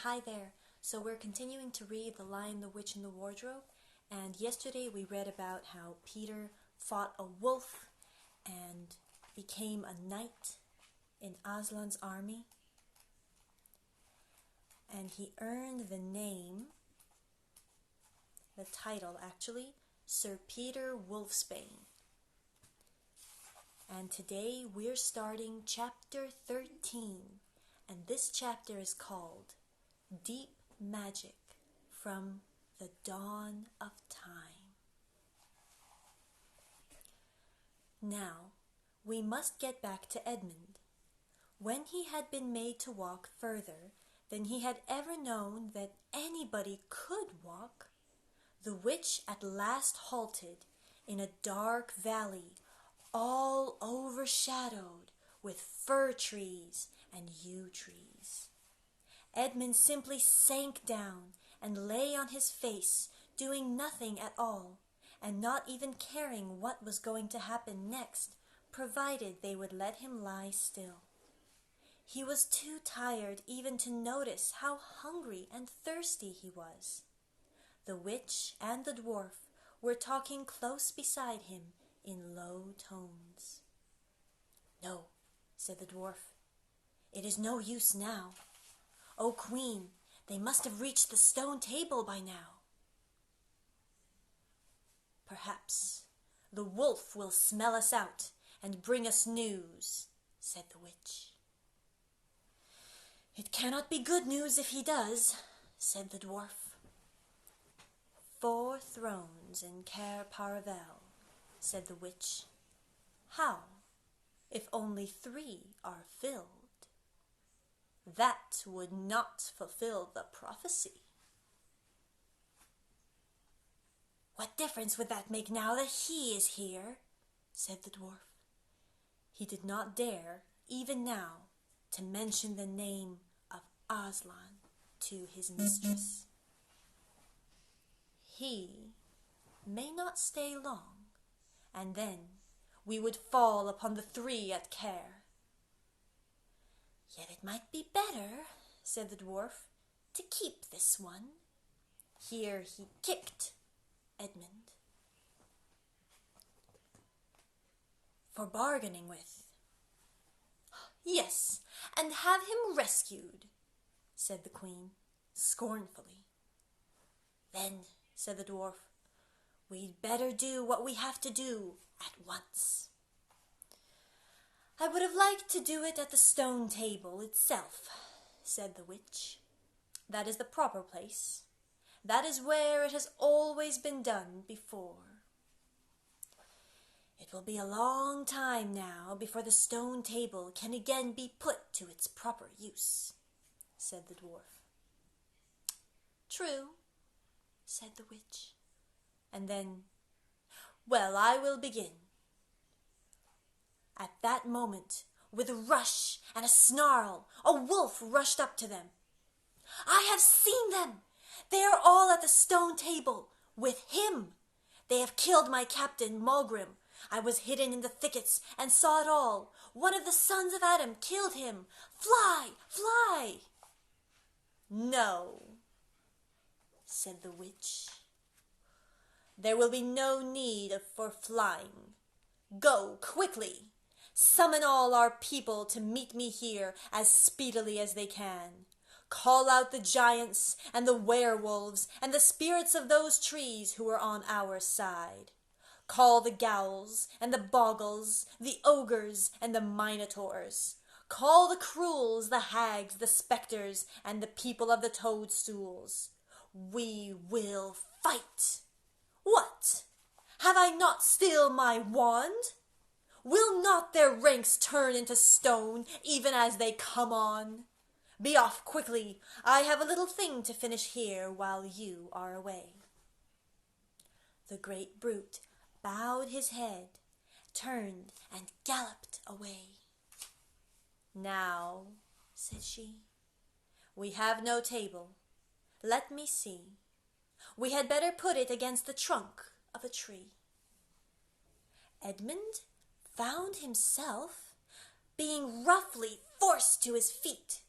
hi there. So we're continuing to read The Lion, the Witch, and the Wardrobe, and yesterday we read about how Peter fought a wolf and became a knight in Aslan's army, and he earned the title actually, Sir Peter Wolfsbane. And today we're starting chapter 13, and this chapter is called Deep Magic from the Dawn of Time. Now, we must get back to Edmund. When he had been made to walk further than he had ever known that anybody could walk, the witch at last halted in a dark valley all overshadowed with fir trees and yew trees. Edmund simply sank down and lay on his face, doing nothing at all, and not even caring what was going to happen next, provided they would let him lie still. He was too tired even to notice how hungry and thirsty he was. The witch and the dwarf were talking close beside him in low tones. "No," said the dwarf, "it is no use now. O Queen, they must have reached the stone table by now." "Perhaps the wolf will smell us out and bring us news," said the witch. "It cannot be good news if he does," said the dwarf. "4 thrones in Cair Paravel," said the witch. "How, if only 3 are filled? That would not fulfill the prophecy." "What difference would that make now that he is here?" said the dwarf. He did not dare, even now, to mention the name of Aslan to his mistress. "He may not stay long, and then we would fall upon the 3 at Cair." "Yet it might be better," said the dwarf, "to keep this one." Here he kicked Edmund. "For bargaining with." "Yes, and have him rescued," said the queen, scornfully. "Then," said the dwarf, "we'd better do what we have to do at once." "I would have liked to do it at the stone table itself," said the witch. "That is the proper place. That is where it has always been done before." "It will be a long time now before the stone table can again be put to its proper use," said the dwarf. "True," said the witch. And then, "Well, I will begin." At that moment, with a rush and a snarl, a wolf rushed up to them. "I have seen them! They are all at the stone table, with him. They have killed my captain, Mulgrim. I was hidden in the thickets and saw it all. One of the sons of Adam killed him. Fly, fly!" "No," said the witch. "There will be no need for flying. Go quickly. Summon all our people to meet me here as speedily as they can. Call out the giants and the werewolves and the spirits of those trees who are on our side. Call the gowls and the bogles, the ogres and the minotaurs. Call the cruels, the hags, the specters, and the people of the toadstools. We will fight. What? Have I not still my wand? Will not their ranks turn into stone even as they come on? Be off quickly. I have a little thing to finish here while you are away." The great brute bowed his head, turned, and galloped away. "Now," said she, "we have no table. Let me see. We had better put it against the trunk of a tree." Edmund found himself being roughly forced to his feet.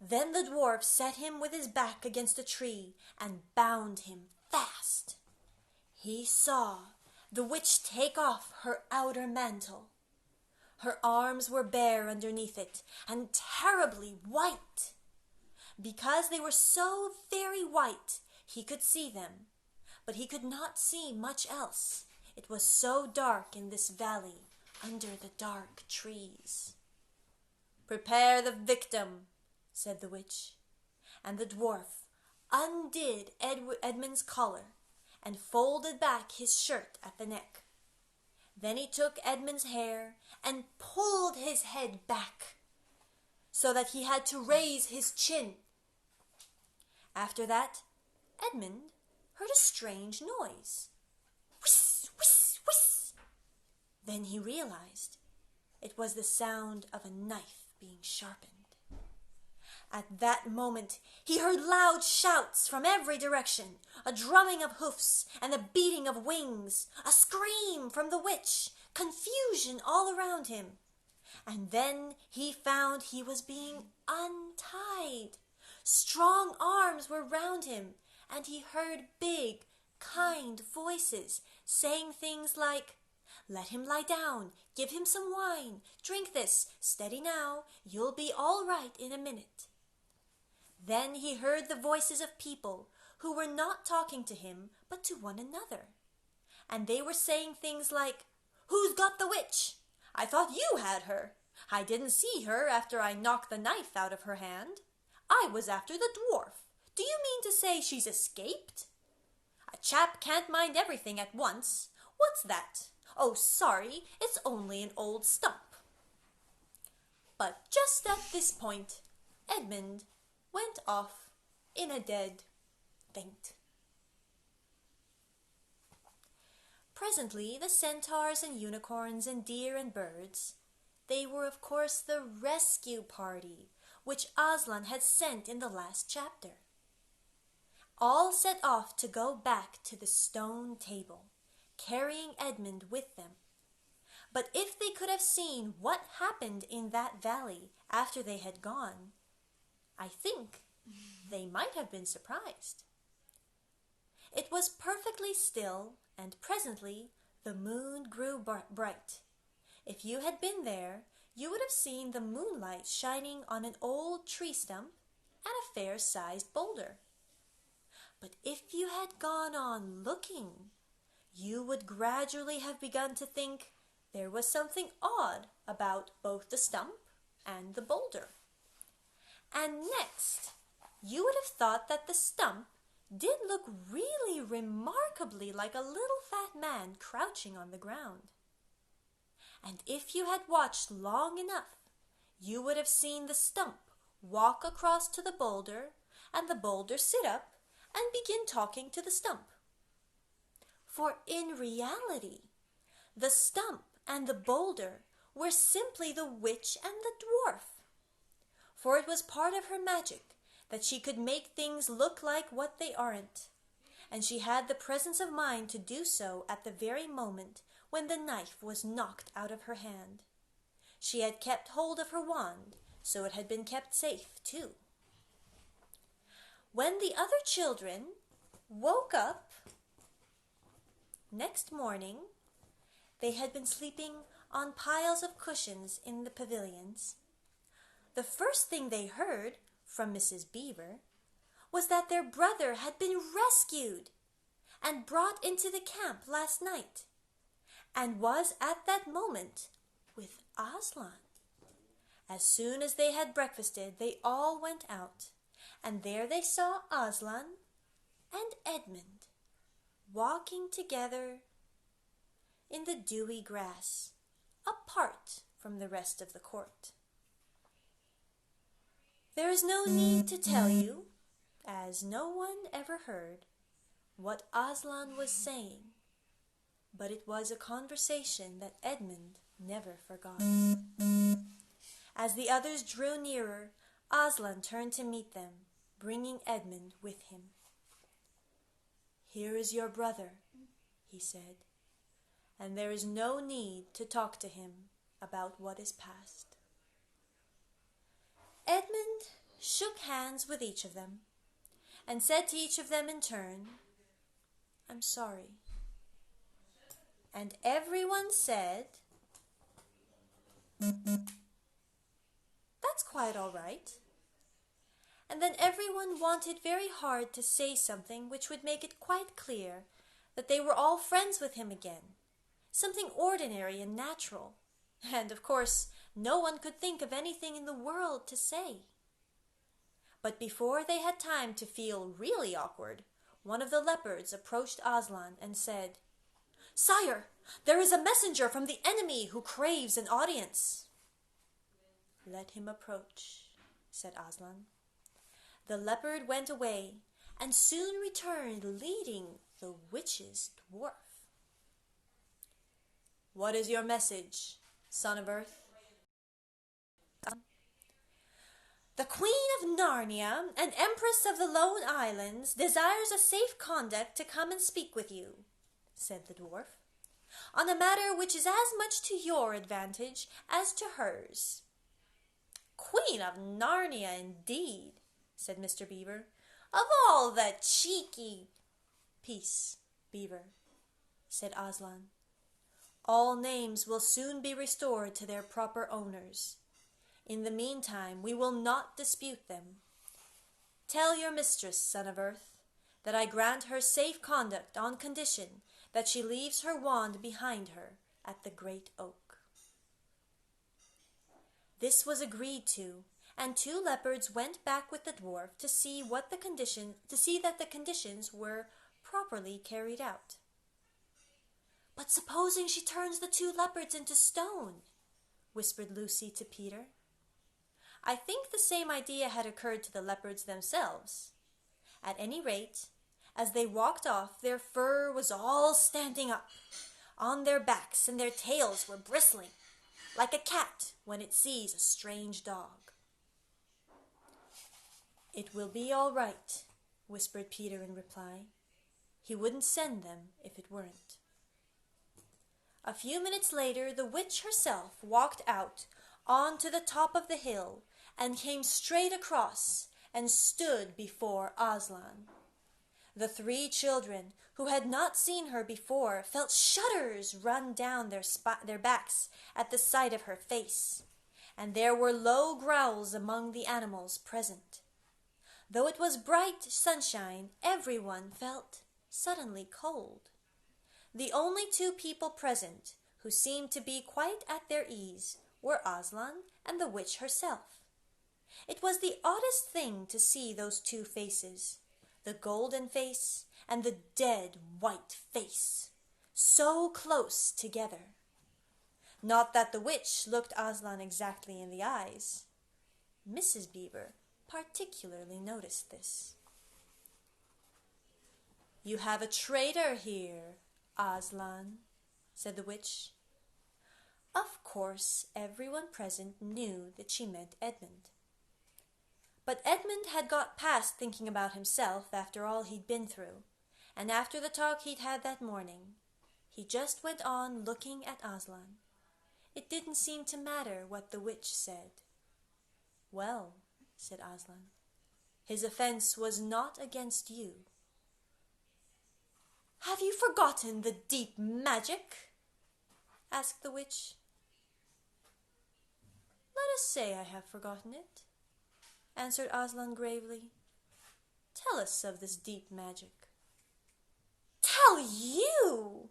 Then the dwarf set him with his back against a tree and bound him fast. He saw the witch take off her outer mantle. Her arms were bare underneath it and terribly white. Because they were so very white, he could see them, but he could not see much else. It was so dark in this valley under the dark trees. "Prepare the victim," said the witch, and the dwarf undid Edmund's collar and folded back his shirt at the neck. Then he took Edmund's hair and pulled his head back so that he had to raise his chin. After that, Edmund heard a strange noise. Whiss, whiss, whiss. Then he realized it was the sound of a knife being sharpened. At that moment, he heard loud shouts from every direction, a drumming of hoofs and a beating of wings, a scream from the witch, confusion all around him. And then he found he was being untied. Strong arms were round him, and he heard big, kind voices saying things like, "Let him lie down, give him some wine, drink this, steady now, you'll be all right in a minute." Then he heard the voices of people who were not talking to him but to one another. And they were saying things like, "Who's got the witch? I thought you had her. I didn't see her after I knocked the knife out of her hand. I was after the dwarf. Do you mean to say she's escaped? A chap can't mind everything at once. What's that? Oh, sorry, it's only an old stump." But just at this point, Edmund went off in a dead faint. Presently, the centaurs and unicorns and deer and birds, they were of course the rescue party which Aslan had sent in the last chapter, all set off to go back to the stone table, carrying Edmund with them. But if they could have seen what happened in that valley after they had gone, I think they might have been surprised. It was perfectly still, and presently the moon grew bright. If you had been there, you would have seen the moonlight shining on an old tree stump and a fair-sized boulder. But if you had gone on looking, you would gradually have begun to think there was something odd about both the stump and the boulder. And next, you would have thought that the stump did look really remarkably like a little fat man crouching on the ground. And if you had watched long enough, you would have seen the stump walk across to the boulder and the boulder sit up and begin talking to the stump. For in reality, the stump and the boulder were simply the witch and the dwarf. For it was part of her magic that she could make things look like what they aren't, and she had the presence of mind to do so at the very moment when the knife was knocked out of her hand. She had kept hold of her wand, so it had been kept safe too. When the other children woke up next morning, they had been sleeping on piles of cushions in the pavilions. The first thing they heard from Mrs. Beaver was that their brother had been rescued and brought into the camp last night, and was at that moment with Aslan. As soon as they had breakfasted, they all went out, and there they saw Aslan and Edmund walking together in the dewy grass, apart from the rest of the court. There is no need to tell you, as no one ever heard, what Aslan was saying, but it was a conversation that Edmund never forgot. As the others drew nearer, Aslan turned to meet them, bringing Edmund with him. "Here is your brother," he said, "and there is no need to talk to him about what is past." Edmund shook hands with each of them, and said to each of them in turn, "I'm sorry." And everyone said, "That's quite all right." And then everyone wanted very hard to say something which would make it quite clear that they were all friends with him again, something ordinary and natural. And, of course, no one could think of anything in the world to say. But before they had time to feel really awkward, one of the leopards approached Aslan and said, "Sire, there is a messenger from the enemy who craves an audience." "Let him approach," said Aslan. The leopard went away and soon returned leading the witch's dwarf. "What is your message, son of earth?" "The Queen of Narnia and Empress of the Lone Islands desires a safe conduct to come and speak with you," said the dwarf, "on a matter which is as much to your advantage as to hers." "Queen of Narnia, indeed," said Mr. Beaver. "Of all the cheeky—" "Peace, Beaver," said Aslan. "All names will soon be restored to their proper owners. In the meantime, we will not dispute them. Tell your mistress, son of earth, that I grant her safe conduct on condition that she leaves her wand behind her at the great oak." This was agreed to, and two leopards went back with the dwarf to see that the conditions were properly carried out. "But supposing she turns the two leopards into stone?" whispered Lucy to Peter. I think the same idea had occurred to the leopards themselves. At any rate, as they walked off, their fur was all standing up on their backs, and their tails were bristling, like a cat when it sees a strange dog. "It will be all right," whispered Peter in reply. He wouldn't send them if it weren't. A few minutes later, the witch herself walked out onto the top of the hill and came straight across and stood before Aslan. The three children, who had not seen her before, felt shudders run down their backs at the sight of her face, and there were low growls among the animals present. Though it was bright sunshine, everyone felt suddenly cold. The only two people present who seemed to be quite at their ease were Aslan and the witch herself. It was the oddest thing to see those two faces, the golden face and the dead white face, so close together. Not that the witch looked Aslan exactly in the eyes. Mrs. Beaver particularly noticed this. "You have a traitor here, Aslan," said the witch. Of course, everyone present knew that she meant Edmund. But Edmund had got past thinking about himself after all he'd been through, and after the talk he'd had that morning, he just went on looking at Aslan. It didn't seem to matter what the witch said. "Well," said Aslan, "his offense was not against you." "Have you forgotten the deep magic?" asked the witch. "Let us say I have forgotten it," answered Aslan gravely. "Tell us of this deep magic." "Tell you?"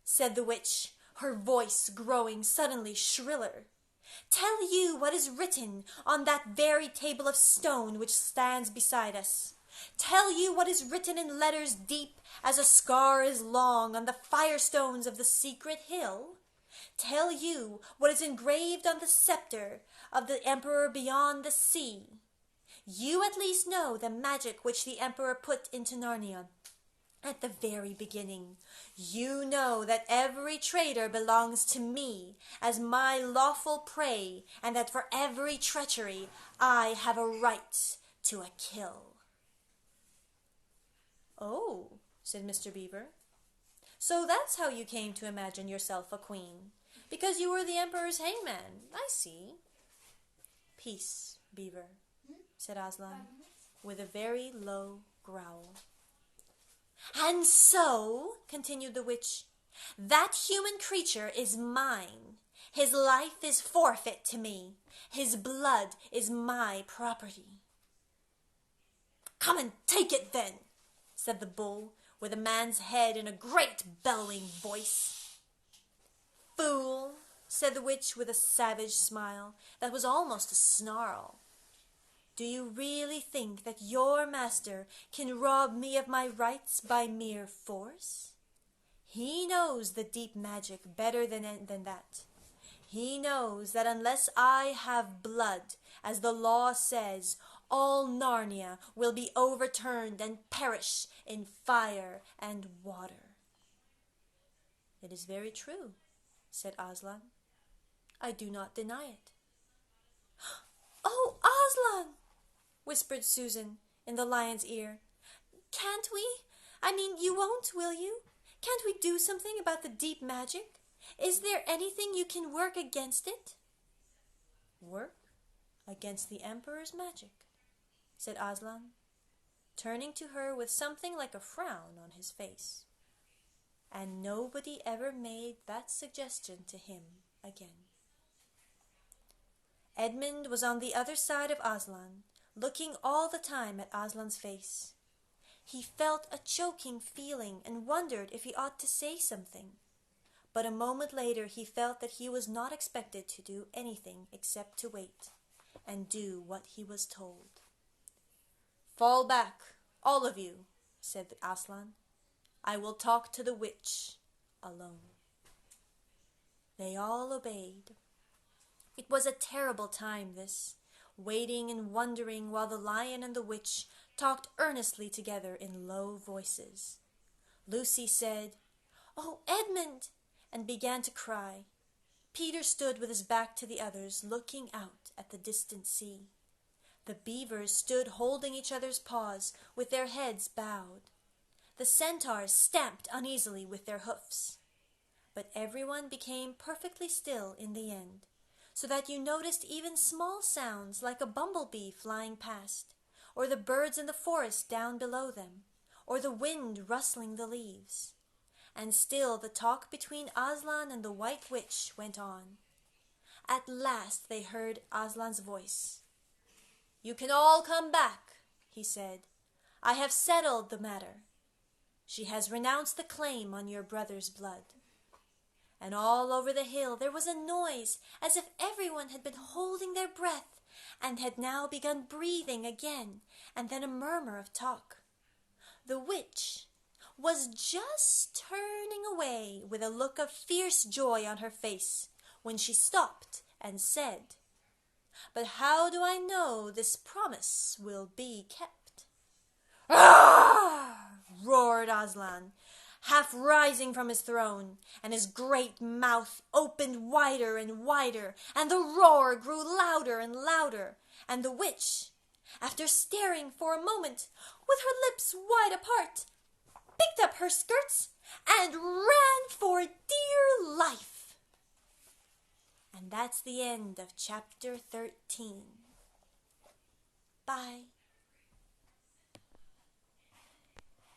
said the witch, her voice growing suddenly shriller. "Tell you what is written on that very table of stone which stands beside us. Tell you what is written in letters deep as a scar is long on the firestones of the secret hill. Tell you what is engraved on the scepter of the emperor beyond the sea. You at least know the magic which the emperor put into Narnia. At the very beginning, you know that every traitor belongs to me as my lawful prey, and that for every treachery I have a right to a kill." "Oh," said Mr. Beaver, "so that's how you came to imagine yourself a queen, because you were the emperor's hangman. I see." "Peace, Beaver," said Aslan, with a very low growl. "And so," continued the witch, "that human creature is mine. His life is forfeit to me. His blood is my property." "Come and take it then," said the bull, with a man's head in a great bellowing voice. "Fool," said the witch with a savage smile that was almost a snarl. "Do you really think that your master can rob me of my rights by mere force? He knows the deep magic better than that. He knows that unless I have blood, as the law says, all Narnia will be overturned and perish in fire and water." "It is very true," said Aslan. "I do not deny it." "Oh, Aslan," whispered Susan in the lion's ear, "can't we? You won't, will you? Can't we do something about the deep magic? Is there anything you can work against it?" "Work against the Emperor's magic?" said Aslan, turning to her with something like a frown on his face. And nobody ever made that suggestion to him again. Edmund was on the other side of Aslan, looking all the time at Aslan's face. He felt a choking feeling and wondered if he ought to say something. But a moment later he felt that he was not expected to do anything except to wait and do what he was told. "Fall back, all of you," said Aslan. "I will talk to the witch alone." They all obeyed. It was a terrible time, this, waiting and wondering while the lion and the witch talked earnestly together in low voices. Lucy said, "Oh, Edmund," and began to cry. Peter stood with his back to the others, looking out at the distant sea. The beavers stood holding each other's paws with their heads bowed. The centaurs stamped uneasily with their hoofs. But everyone became perfectly still in the end, so that you noticed even small sounds like a bumblebee flying past, or the birds in the forest down below them, or the wind rustling the leaves. And still the talk between Aslan and the White Witch went on. At last they heard Aslan's voice. "You can all come back," he said. "I have settled the matter. She has renounced the claim on your brother's blood." And all over the hill there was a noise as if everyone had been holding their breath and had now begun breathing again, and then a murmur of talk. The witch was just turning away with a look of fierce joy on her face when she stopped and said, "But how do I know this promise will be kept?" "Ah!" roared Aslan, half rising from his throne, and his great mouth opened wider and wider, and the roar grew louder and louder, and the witch, after staring for a moment with her lips wide apart, picked up her skirts and ran for dear life. And that's the end of chapter 13. Bye.